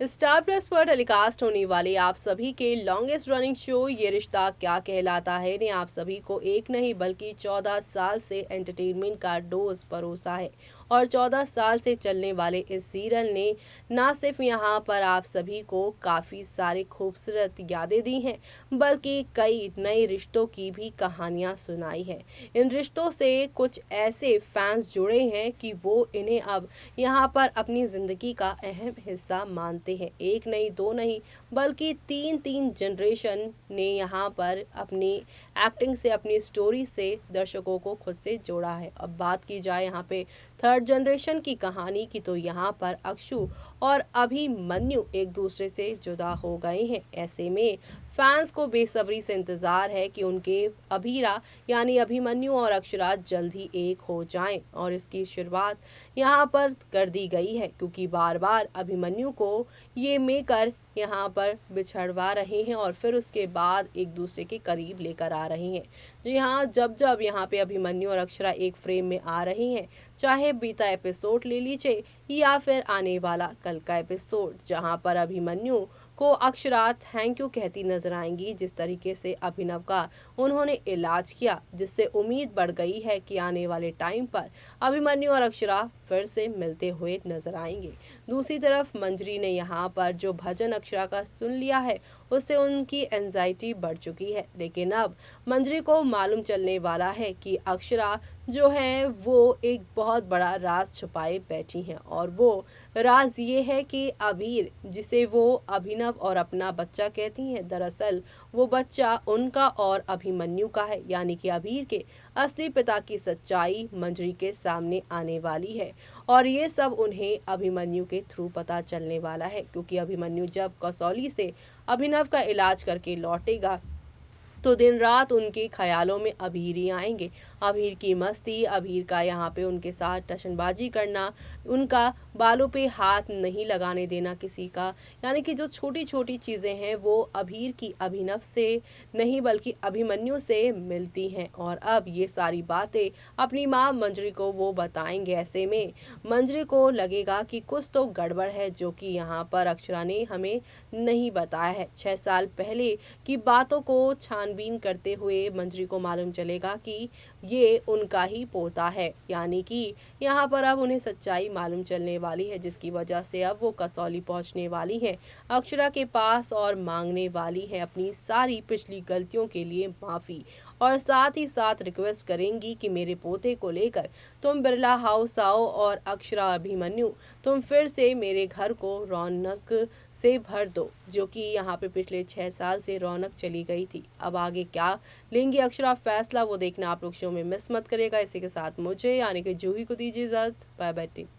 Star plus पर telecast होने वाले आप सभी के लॉन्गेस्ट रनिंग शो ये रिश्ता क्या कहलाता है ने आप सभी को एक नहीं बल्कि 14 साल से एंटरटेनमेंट का डोज परोसा है। और 14 साल से चलने वाले इस सीरियल ने ना सिर्फ यहाँ पर आप सभी को काफ़ी सारी खूबसूरत यादें दी हैं, बल्कि कई नए रिश्तों की भी कहानियाँ सुनाई है। इन रिश्तों से कुछ ऐसे फैंस जुड़े हैं कि वो इन्हें अब यहाँ पर अपनी ज़िंदगी का अहम हिस्सा मानते हैं। एक नहीं दो नहीं बल्कि तीन तीन जनरेशन ने यहाँ पर अपनी एक्टिंग से, अपनी स्टोरी से दर्शकों को खुद से जोड़ा है। अब बात की जाए यहाँ पे थर्ड जनरेशन की कहानी की, तो यहाँ पर अक्षु और अभिमन्यु एक दूसरे से जुदा हो गए हैं। ऐसे में फैंस को बेसब्री से इंतजार है कि उनके अभीरा यानी अभिमन्यु और अक्षरा जल्द ही एक हो जाएं, और इसकी शुरुआत यहाँ पर कर दी गई है क्योंकि बार बार अभिमन्यु को ये मेकर यहाँ पर बिछड़वा रहे हैं और फिर उसके बाद एक दूसरे के करीब लेकर आ रहे हैं। जी हाँ, जब जब यहाँ पे अभिमन्यु और अक्षरा एक फ्रेम में आ रही हैं, चाहे बीता एपिसोड ले लीजिए या फिर आने वाला कल का एपिसोड, जहाँ पर अभिमन्यु को अक्षरा थैंक यू कहती नजर आएंगी। जिस तरीके से अभिनव का उन्होंने इलाज किया, जिससे उम्मीद बढ़ गई है कि आने वाले टाइम पर अभिमन्यु और अक्षरा फिर से मिलते हुए नजर आएंगे। दूसरी तरफ मंजरी ने यहाँ पर जो भजन अक्षरा का सुन लिया है, उससे उनकी एंजाइटी बढ़ चुकी है। लेकिन अब मंजरी को मालूम चलने वाला है कि अक्षरा जो है वो एक बहुत बड़ा राज छुपाए बैठी हैं, और वो राज ये है कि अबीर, जिसे वो अभिनव और अपना बच्चा कहती हैं, दरअसल वो बच्चा उनका और अभिमन्यु का है। यानी कि अबीर के असली पिता की सच्चाई मंजरी के सामने आने वाली है, और ये सब उन्हें अभिमन्यु के थ्रू पता चलने वाला है क्योंकि अभिमन्यु जब कसौली से अभिनव का इलाज करके लौटेगा तो दिन रात उनके ख्यालों में अबीर ही आएंगे। अबीर की मस्ती, अबीर का यहाँ पे उनके साथ टशनबाजी करना, उनका बालों पे हाथ नहीं लगाने देना किसी का, यानी कि जो छोटी छोटी चीज़ें हैं वो अबीर की अभिनव से नहीं बल्कि अभिमन्यु से मिलती हैं। और अब ये सारी बातें अपनी माँ मंजरी को वो बताएंगे। ऐसे में मंजरी को लगेगा कि कुछ तो गड़बड़ है, जो कि यहाँ पर अक्षरा ने हमें नहीं बताया है। 6 साल पहले की बातों को छानबीन करते हुए मंजरी को मालूम चलेगा कि ये उनका ही पोता है, यानी कि यहाँ पर अब उन्हें सच्चाई मालूम चलने वाली है, जिसकी वजह से अब वो कसौली पहुंचने वाली हैं अक्षरा के पास और मांगने वाली हैं अपनी सारी पिछली गलतियों के लिए माफ़ी, और साथ ही साथ रिक्वेस्ट करेंगी कि मेरे पोते को लेकर तुम बिरला हाउस आओ और अक्षरा, अभिमन्यु, तुम फिर से मेरे घर को रौनक से भर दो, जो कि यहाँ पे पिछले 6 साल से रौनक चली गई थी। अब आगे क्या लेंगी अक्षरा फैसला, वो देखना आप लोग शो में मिस मत करेगा। इसी के साथ मुझे यानी कि जूही को दीजिए इजाजत। Bye bye.